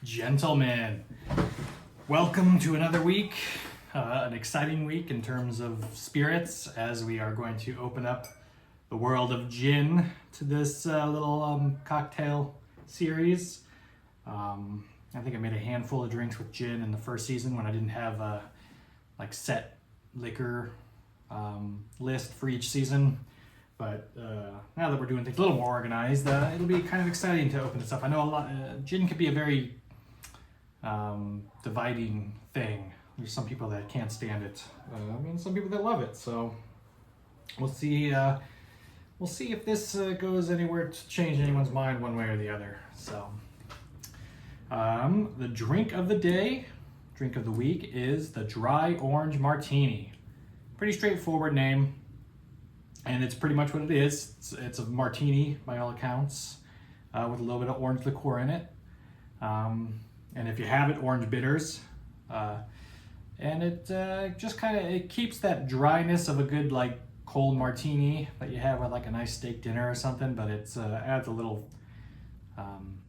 Gentlemen, welcome to another week, an exciting week in terms of spirits, as we are going to open up the world of gin to this little cocktail series. I think I made a handful of drinks with gin in the first season when I didn't have a set liquor list for each season. But now that we're doing things a little more organized, it'll be kind of exciting to open this up. I know a lot. Gin can be a very dividing thing. There's some people that can't stand it, and some people that love it. So we'll see. We'll see if this goes anywhere to change anyone's mind one way or the other. So the drink of the day, drink of the week is the Dry Orange Martini. Pretty straightforward name. And it's pretty much what it is. It's a martini by all accounts, with a little bit of orange liqueur in it. And if you have it, orange bitters. And it just kind of, it keeps that dryness of a good cold martini that you have with a nice steak dinner or something, but it adds a little kind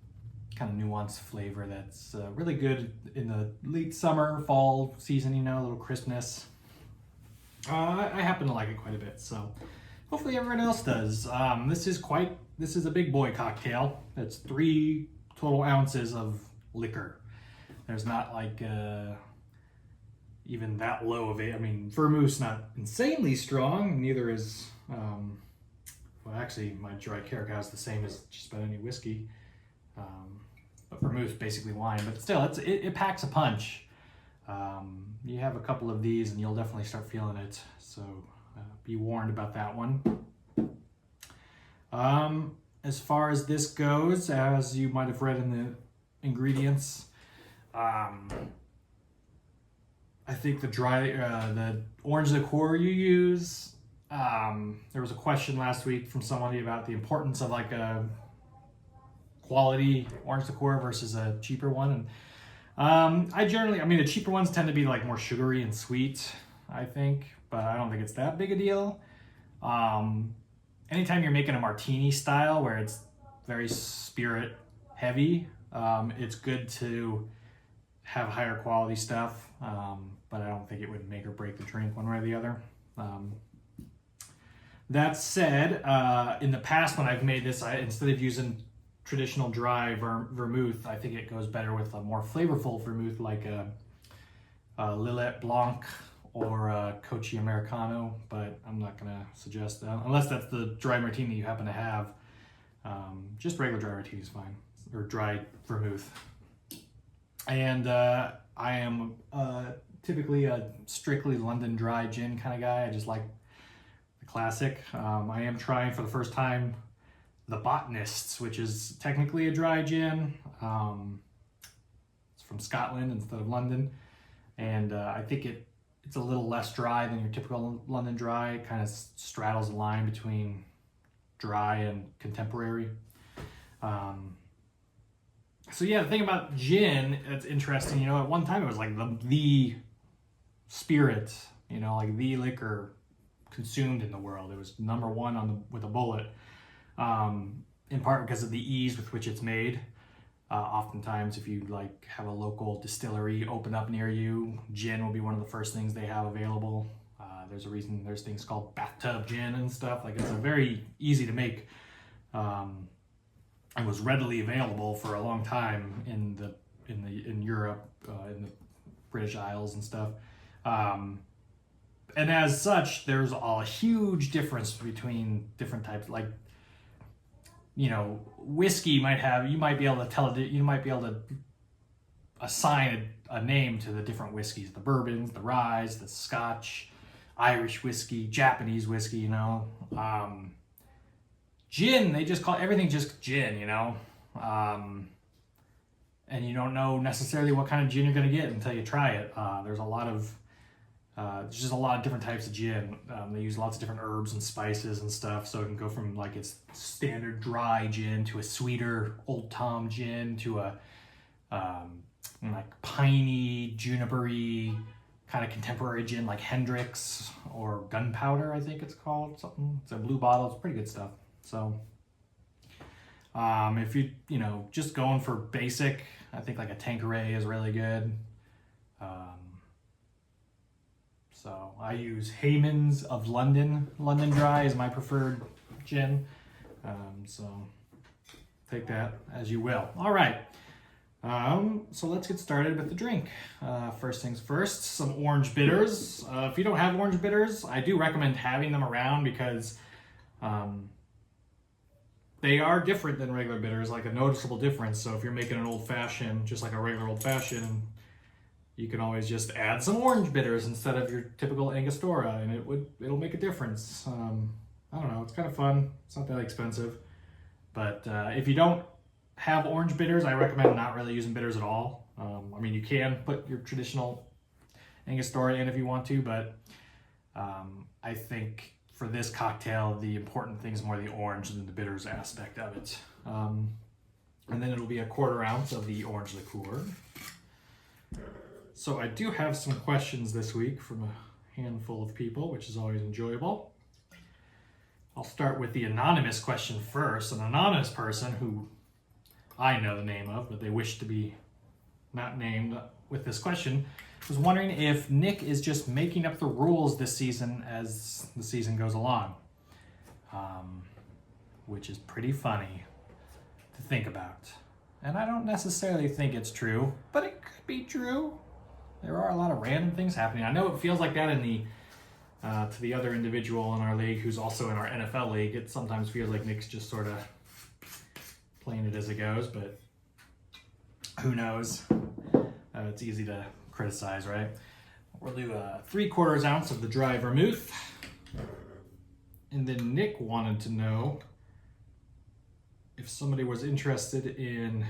of nuanced flavor that's really good in the late summer, fall season, a little crispness. I happen to like it quite a bit, so hopefully everyone else does. This is a big boy cocktail. It's 3 total ounces of liquor. There's not even that low of it. I mean, vermouth's not insanely strong. Neither is, well, actually, my dry caracal is the same as just about any whiskey. But vermouth's basically wine. But still, it packs a punch. You have a couple of these and you'll definitely start feeling it. So be warned about that one. As far as this goes, as you might have read in the ingredients, I think the orange liqueur you use, there was a question last week from somebody about the importance of a quality orange liqueur versus a cheaper one. And the cheaper ones tend to be more sugary and sweet, I think, but I don't think it's that big a deal. Anytime you're making a martini style where it's very spirit heavy, it's good to have higher quality stuff, but I don't think it would make or break the drink one way or the other. That said, in the past when I've made this, instead of using traditional dry vermouth, I think it goes better with a more flavorful vermouth like a Lillet Blanc or a Cochi Americano, but I'm not going to suggest that unless that's the dry martini you happen to have. Just regular dry martini is fine, or dry vermouth. And I am typically a strictly London dry gin kind of guy. I just like the classic. I am trying for the first time the Botanists, which is technically a dry gin. It's from Scotland instead of London. And I think it's a little less dry than your typical London dry. It kind of straddles the line between dry and contemporary. So yeah, the thing about gin, it's interesting, at one time it was the spirit, the liquor consumed in the world. It was number one with a bullet. In part because of the ease with which it's made. Oftentimes, if you have a local distillery open up near you, gin will be one of the first things they have available. There's a reason there's things called bathtub gin and stuff. It's a very easy to make. It was readily available for a long time in Europe, in the British Isles and stuff. And as such, there's a huge difference between different types. Whiskey you might be able to assign a name to the different whiskeys, the bourbons, the ryes, the Scotch, Irish whiskey, Japanese whiskey, gin, they just call everything just gin, and you don't know necessarily what kind of gin you're going to get until you try it. There's just a lot of different types of gin. They use lots of different herbs and spices and stuff, so it can go from its standard dry gin to a sweeter Old Tom gin to a piney, junipery kind of contemporary gin like Hendrick's or Gunpowder, I think it's called, something. It's a blue bottle. It's pretty good stuff. So If just going for basic, I think like a Tanqueray is really good. So I use Hayman's of London. London Dry is my preferred gin. So take that as you will. All right. So let's get started with the drink. First things first, some orange bitters. If you don't have orange bitters, I do recommend having them around because they are different than regular bitters, like a noticeable difference. So if you're making an old fashioned, just like a regular old fashioned, you can always just add some orange bitters instead of your typical Angostura, and it'll make a difference. I don't know, it's kind of fun. It's not that expensive, but if you don't have orange bitters, I recommend not really using bitters at all. I mean, you can put your traditional Angostura in if you want to, but I think for this cocktail, the important thing is more the orange than the bitters aspect of it. And then it'll be a 1/4 ounce of the orange liqueur. So I do have some questions this week from a handful of people, which is always enjoyable. I'll start with the anonymous question first. An anonymous person who I know the name of, but they wish to be not named with this question, was wondering if Nick is just making up the rules this season as the season goes along, which is pretty funny to think about. And I don't necessarily think it's true, but it could be true. There are a lot of random things happening. I know it feels like that in the to the other individual in our league who's also in our NFL league. It sometimes feels like Nick's just sort of playing it as it goes, but who knows? It's easy to criticize, right? We'll do 3/4 ounce of the dry vermouth. And then Nick wanted to know if somebody was interested in,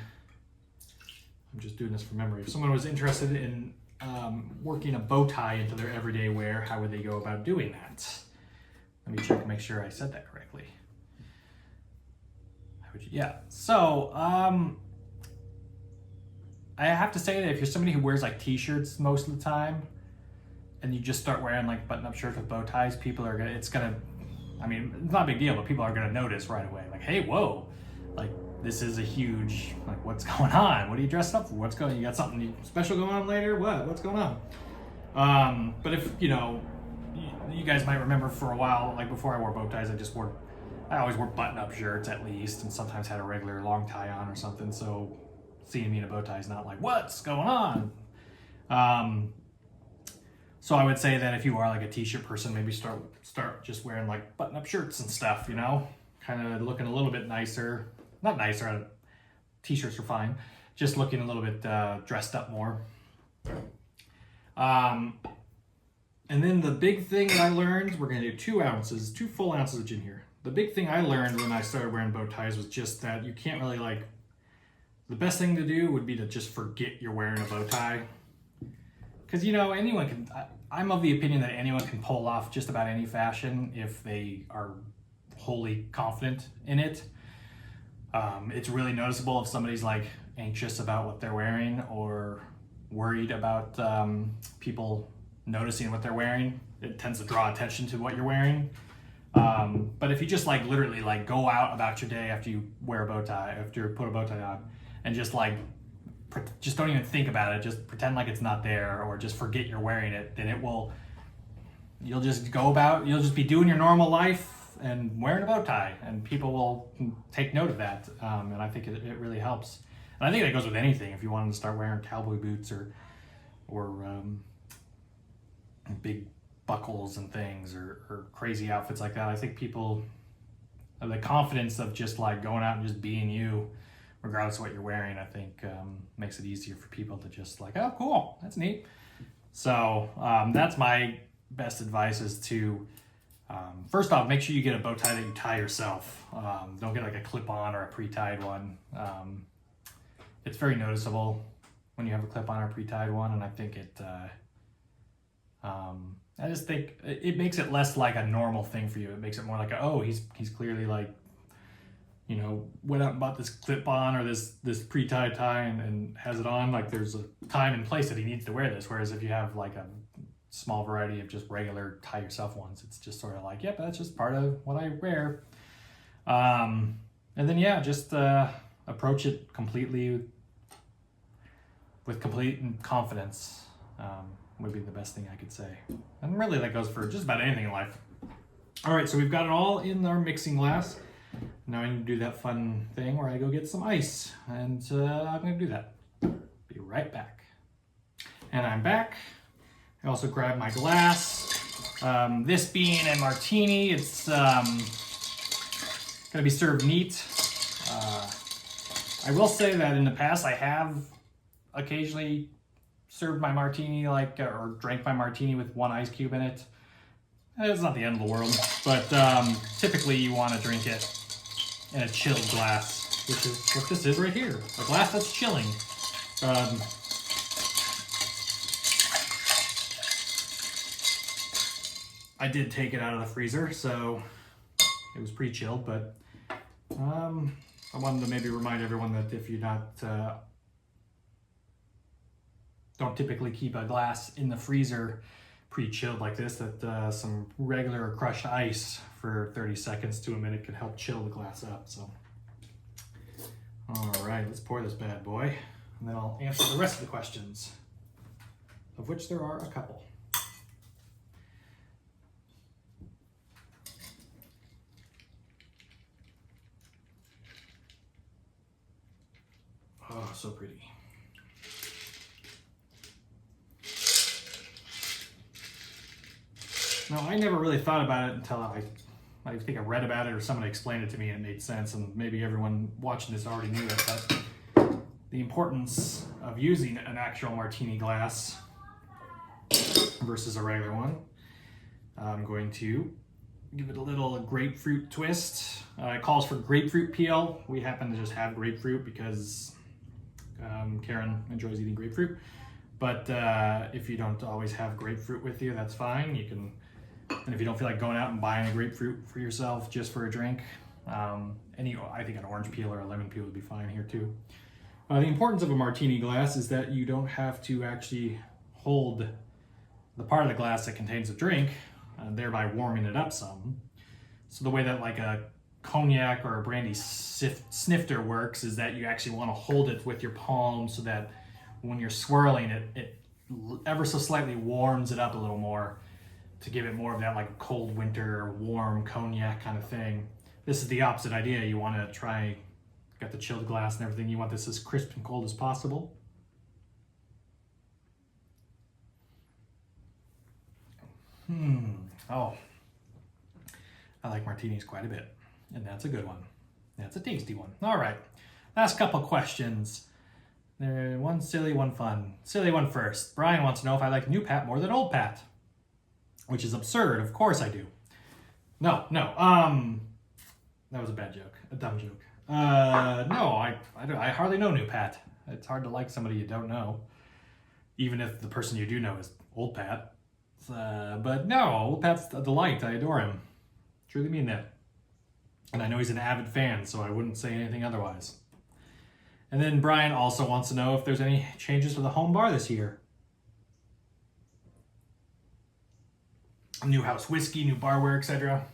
I'm just doing this from memory, if someone was interested in working a bow tie into their everyday wear, how would they go about doing that? Let me check and make sure I said that correctly. Yeah, so I have to say that if you're somebody who wears like t-shirts most of the time and you just start wearing like button-up shirts with bow ties, people are gonna, it's not a big deal, but people are gonna notice right away, like, hey, whoa, like this is a huge, like, what's going on? What are you dressed up for? You got something special going on later? What's going on? But if, you guys might remember for a while, like before I wore bow ties, I always wore button-up shirts at least, and sometimes had a regular long tie on or something, so seeing me in a bow tie is not like, what's going on? So I would say that if you are like a t-shirt person, maybe start just wearing like button-up shirts and stuff, kind of looking a little bit nicer. Not nicer, t-shirts are fine, just looking a little bit dressed up more. And then the big thing that I learned, we're gonna do 2 full ounces of gin here. The big thing I learned when I started wearing bow ties was just that you can't really the best thing to do would be to just forget you're wearing a bow tie. Because, anyone can, I'm of the opinion that anyone can pull off just about any fashion if they are wholly confident in it. It's really noticeable if somebody's like anxious about what they're wearing or worried about people noticing what they're wearing. It tends to draw attention to what you're wearing. But if you just literally go out about your day after you wear a bow tie, after you put a bow tie on, and just don't even think about it, just pretend like it's not there, or just forget you're wearing it, then you'll just be doing your normal life and wearing a bow tie, and people will take note of that. And I think it really helps. And I think that goes with anything. If you wanted to start wearing cowboy boots or big buckles and things, or crazy outfits like that, I think people have the confidence of just going out and just being you, regardless of what you're wearing. I think makes it easier for people to just oh, cool, that's neat. So that's my best advice, is to first off, make sure you get a bow tie that you tie yourself. Don't get a clip-on or a pre-tied one. It's very noticeable when you have a clip-on or pre-tied one, and I think I just think it makes it less like a normal thing for you. It makes it more like oh, he's clearly went out and bought this clip-on or this pre-tied tie and has it on. There's a time and place that he needs to wear this. Whereas if you have a small variety of just regular tie-yourself ones, it's just sort of yep, that's just part of what I wear. And then the other thing that I learned was just that you can't really, the best thing to do would be to just forget you're wearing a bow tie. And people will notice what you're wearing. I think And then yeah, just approach it completely with complete confidence. Would be the best thing I could say. And really that goes for just about anything in life. All right, so we've got it all in our mixing glass. Now I need to do that fun thing where I go get some ice, and I'm gonna do that. Be right back. And I'm back. I also grabbed my glass. This being a martini, it's gonna be served neat. I will say that in the past I have occasionally served my martini or drank my martini with one ice cube in it. It's not the end of the world, but typically you want to drink it in a chilled glass, which is what this is right here, a glass that's chilling. I did take it out of the freezer, so it was pre-chilled, but I wanted to maybe remind everyone that if you're not, don't typically keep a glass in the freezer pre-chilled like this, that some regular crushed ice for 30 seconds to a minute can help chill the glass up. So, all right, let's pour this bad boy, and then I'll answer the rest of the questions, of which there are a couple. Oh, so pretty. Now, I never really thought about it until I think I read about it or somebody explained it to me and it made sense, and maybe everyone watching this already knew it, but the importance of using an actual martini glass versus a regular one. I'm going to give it a little grapefruit twist. It calls for grapefruit peel. We happen to just have grapefruit because Karen enjoys eating grapefruit. But if you don't always have grapefruit with you, that's fine. You can, and if you don't feel like going out and buying a grapefruit for yourself just for a drink, I think an orange peel or a lemon peel would be fine here too. The importance of a martini glass is that you don't have to actually hold the part of the glass that contains the drink, thereby warming it up some. So the way that like a cognac or a brandy snifter works is that you actually want to hold it with your palm so that when you're swirling it, it ever so slightly warms it up a little more to give it more of that like cold winter warm cognac kind of thing. This is the opposite idea. You want to try, got the chilled glass and everything, you want this as crisp and cold as possible. Oh, I like martinis quite a bit, and that's a good one. That's a tasty one. All right, last couple questions. One silly, one fun. Silly one first. Brian wants to know if I like new Pat more than old Pat, which is absurd. Of course I do. No. That was a bad joke, a dumb joke. No, I hardly know new Pat. It's hard to like somebody you don't know, even if the person you do know is old Pat. But no, old Pat's a delight. I adore him. Truly mean that. And I know he's an avid fan, so I wouldn't say anything otherwise. And then Brian also wants to know if there's any changes to the home bar this year. New house whiskey, new barware, etc.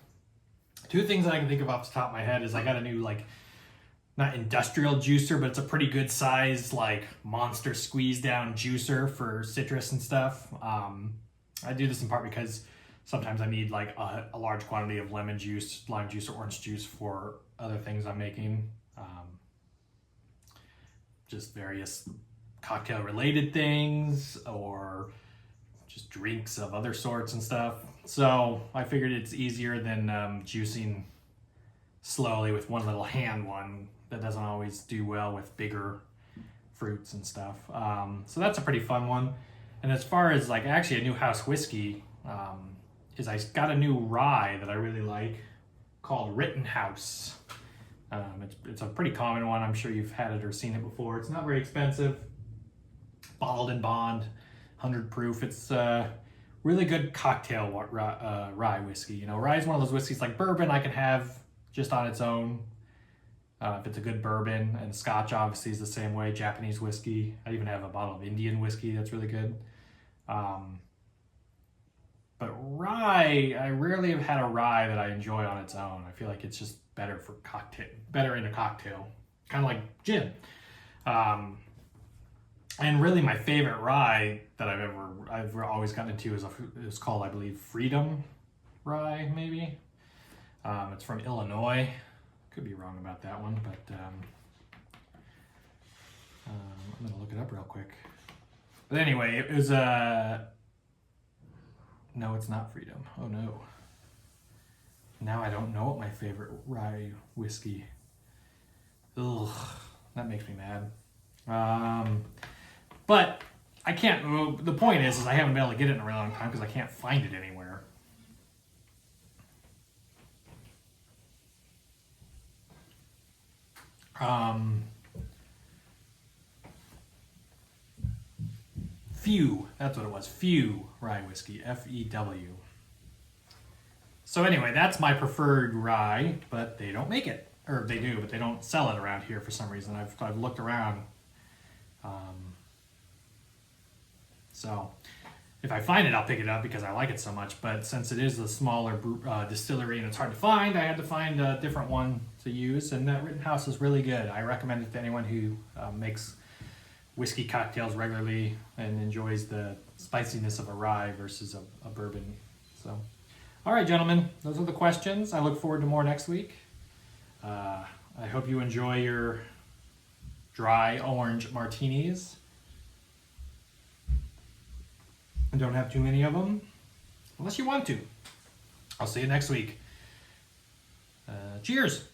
Two things that I can think of off the top of my head is I got a new, not industrial juicer, but it's a pretty good size, monster squeeze down juicer for citrus and stuff. I do this in part because sometimes I need a large quantity of lemon juice, lime juice, or orange juice for other things I'm making. Just various cocktail related things or just drinks of other sorts and stuff. So I figured it's easier than juicing slowly with one little hand one that doesn't always do well with bigger fruits and stuff. So that's a pretty fun one. And as far as actually a new house whiskey, is I got a new rye that I really like called Rittenhouse. It's a pretty common one. I'm sure you've had it or seen it before. It's not very expensive. Bottled in bond, 100 proof. It's really good cocktail rye whiskey. Rye is one of those whiskeys like bourbon I can have just on its own. If it's a good bourbon, and Scotch obviously is the same way. Japanese whiskey. I even have a bottle of Indian whiskey that's really good. But rye, I rarely have had a rye that I enjoy on its own. I feel like it's just better for cocktail, better in a cocktail, kind of like gin. And really, my favorite rye that I've always gotten into is called, I believe, Freedom Rye, maybe. It's from Illinois. Could be wrong about that one, but I'm gonna look it up real quick. But anyway, it was no, it's not Freedom. Oh no. Now I don't know what my favorite rye whiskey. Ugh, that makes me mad. But I can't. Well, the point is I haven't been able to get it in a really long time because I can't find it anywhere. Few. That's what it was. Few rye whiskey. Few. So anyway, that's my preferred rye, but they don't make it, or they do, but they don't sell it around here for some reason. I've looked around. So if I find it, I'll pick it up because I like it so much. But since it is a smaller distillery and it's hard to find, I had to find a different one to use. And that Rittenhouse is really good. I recommend it to anyone who makes whiskey cocktails regularly and enjoys the spiciness of a rye versus a bourbon. So, all right, gentlemen, those are the questions. I look forward to more next week. I hope you enjoy your dry orange martinis. And don't have too many of them, unless you want to. I'll see you next week. Cheers.